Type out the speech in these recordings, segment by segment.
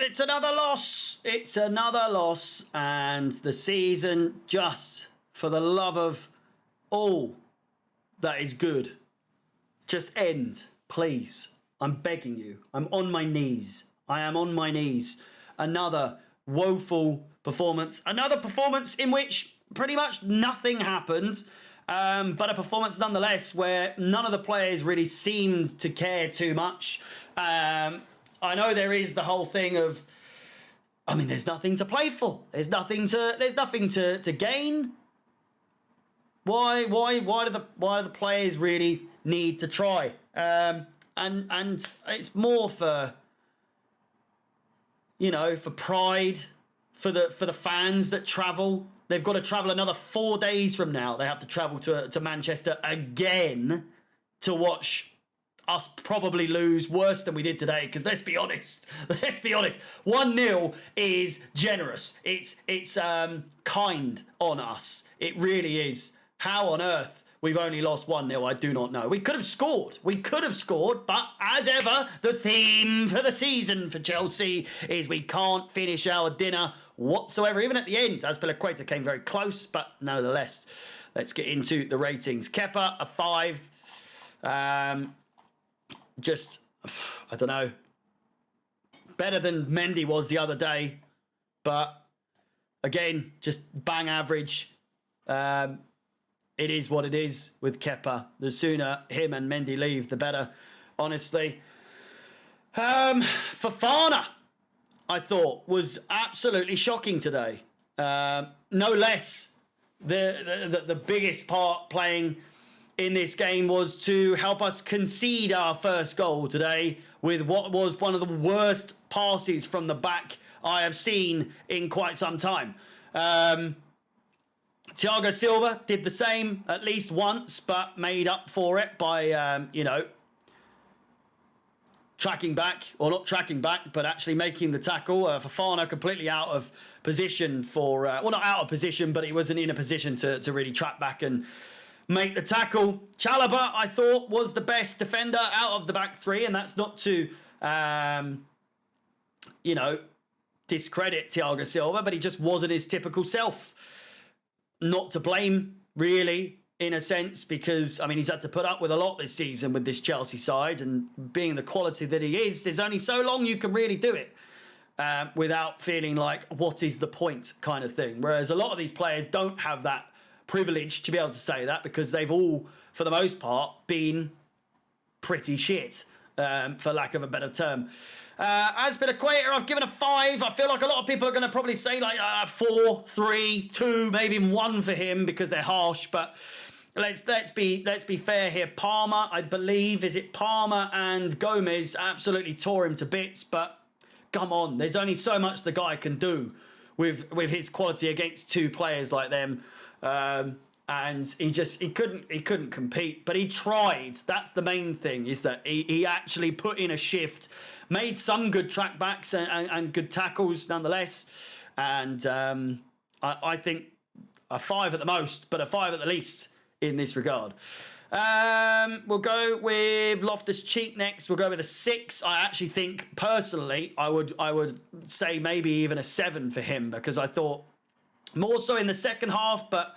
it's another loss. It's another loss. And the season, just for the love of all that is good, just end, please. I'm begging you. I'm on my knees. I am on my knees. Another woeful performance. Another performance in which pretty much nothing happened. But a performance nonetheless where none of the players really seemed to care too much. I know there is the whole thing of, I mean, there's nothing to play for. There's nothing to gain. Why do the players really need to try? And it's more for, you know, for pride, for the fans that travel. They've got to travel another 4 days from now. They have to travel to Manchester again to watch us probably lose worse than we did today. Because let's be honest, 1-0 is generous. It's kind on us. It really is. How on earth we've only lost 1-0, I do not know. We could have scored. But as ever, the theme for the season for Chelsea is we can't finish our dinner whatsoever. Even at the end, Azpilicueta came very close, but nonetheless, let's get into the ratings. Kepa, a 5. I don't know. Better than Mendy was the other day, but again, just bang average. It is what it is with Kepa. The sooner him and Mendy leave, the better, honestly. Fofana, I thought, was absolutely shocking today. No less the biggest part playing in this game was to help us concede our first goal today with what was one of the worst passes from the back I have seen in quite some time. Thiago Silva did the same at least once, but made up for it by, tracking back, or not tracking back, but actually making the tackle. Fofana completely out of position for, well, not out of position, but he wasn't in a position to really track back and make the tackle. Chalobah, I thought, was the best defender out of the back three, and that's not to, discredit Thiago Silva, but he just wasn't his typical self. Not to blame, really, in a sense, because, I mean, he's had to put up with a lot this season with this Chelsea side, and being the quality that he is, there's only so long you can really do it without feeling like, what is the point kind of thing. Whereas a lot of these players don't have that privilege to be able to say that, because they've all, for the most part, been pretty shit, for lack of a better term. Azpilicueta, I've given a 5. I feel like a lot of people are going to probably say like 4, 3, 2, maybe even 1 for him because they're harsh. But let's be fair here. Palmer, I believe, is it Palmer and Gomez absolutely tore him to bits. But come on, there's only so much the guy can do with his quality against two players like them. And he couldn't compete, but he tried. That's the main thing, is that he actually put in a shift, made some good trackbacks and good tackles nonetheless. And I think a 5 at the most, but a 5 at the least in this regard. We'll go with Loftus-Cheek next. We'll go with a 6. I actually think, personally, I would say maybe even a 7 for him, because I thought more so in the second half, but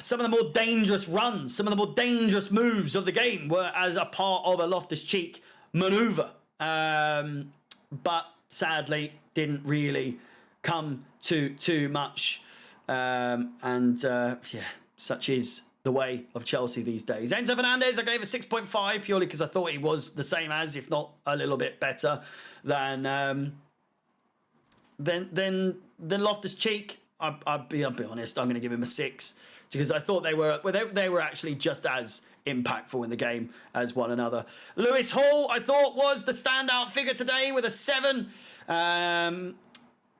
some of the more dangerous runs, some of the more dangerous moves of the game were as a part of a Loftus-Cheek manoeuvre. But sadly, didn't really come to too much. Such is the way of Chelsea these days. Enzo Fernandez, I gave a 6.5 purely because I thought he was the same as, if not a little bit better than Loftus-Cheek. I'll be honest, I'm going to give him a 6 because I thought they were actually just as impactful in the game as one another. Lewis Hall, I thought, was the standout figure today with a 7.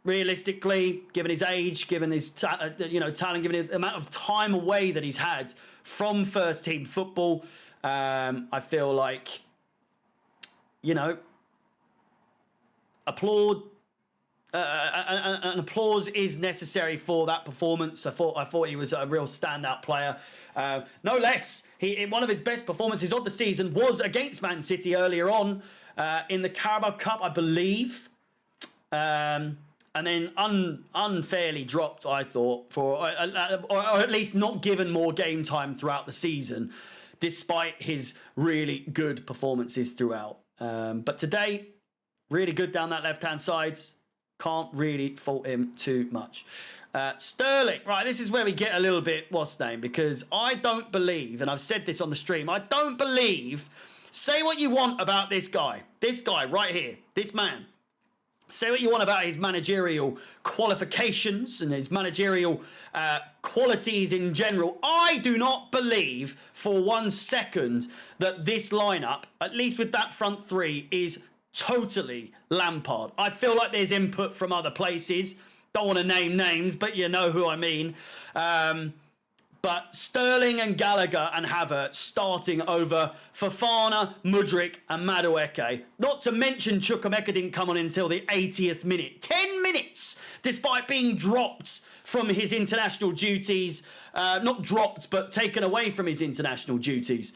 Realistically, given his age, given his talent, given the amount of time away that he's had from first team football, I feel like, an applause is necessary for that performance. I thought he was a real standout player. No less, one of his best performances of the season was against Man City earlier on in the Carabao Cup, I believe. And then unfairly dropped, I thought, or at least not given more game time throughout the season, despite his really good performances throughout. But today, really good down that left-hand side. Can't really fault him too much. Sterling, right, this is where we get a little bit what's name, because I don't believe, and I've said this on the stream, I don't believe, say what you want about this guy right here, this man. Say what you want about his managerial qualifications and his managerial qualities in general. I do not believe for 1 second that this lineup, at least with that front three, is totally Lampard. I feel like there's input from other places. Don't want to name names, but you know who I mean. But Sterling and Gallagher and Havertz starting over Fofana, Mudryk and Madueke. Not to mention Chukwuemeka didn't come on until the 80th minute. 10 minutes, despite being dropped from his international duties. Not dropped, but taken away from his international duties.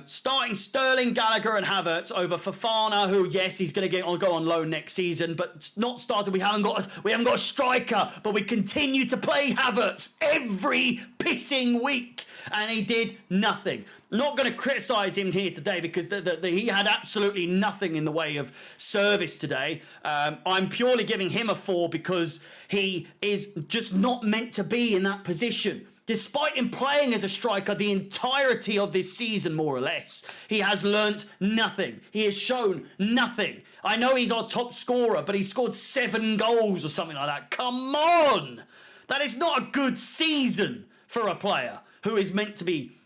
Starting Sterling, Gallagher and Havertz over Fofana, who, yes, he's going to go on loan next season, but not started. We haven't got a striker, but we continue to play Havertz every pissing week, and he did nothing. Not going to criticise him here today because he had absolutely nothing in the way of service today. I'm purely giving him a 4 because he is just not meant to be in that position. Despite him playing as a striker the entirety of this season, more or less, he has learnt nothing. He has shown nothing. I know he's our top scorer, but he scored 7 goals or something like that. Come on! That is not a good season for a player who is meant to be,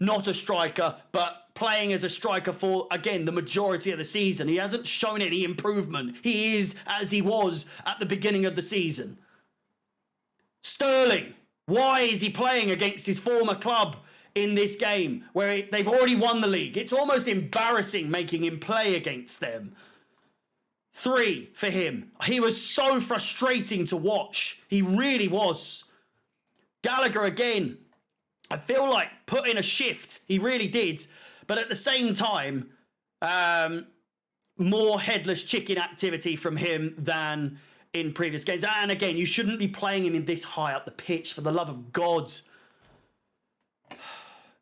not a striker, but playing as a striker for, again, the majority of the season. He hasn't shown any improvement. He is as he was at the beginning of the season. Sterling. Why is he playing against his former club in this game where they've already won the league? It's almost embarrassing making him play against them. 3 for him. He was so frustrating to watch. He really was. Gallagher again. I feel like put in a shift. He really did. But at the same time, more headless chicken activity from him than in previous games. And again, you shouldn't be playing him in this high up the pitch, for the love of God.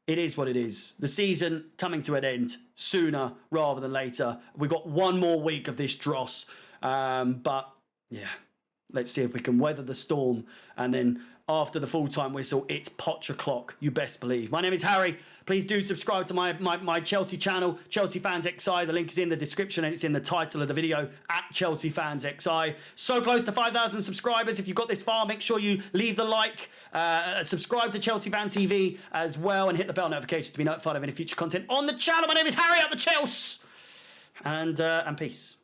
It is what it is. The season coming to an end sooner rather than later. We've got 1 more week of this dross. But yeah, let's see if we can weather the storm. And then after the full-time whistle, it's Poch o'clock, you best believe. My name is Harry. Please do subscribe to my Chelsea channel, Chelsea Fans XI. The link is in the description and it's in the title of the video, at Chelsea Fans XI. So close to 5,000 subscribers. If you've got this far, make sure you leave the like, subscribe to Chelsea Fan TV as well, and hit the bell notification to be notified of any future content on the channel. My name is Harry at the Chelsea. And peace.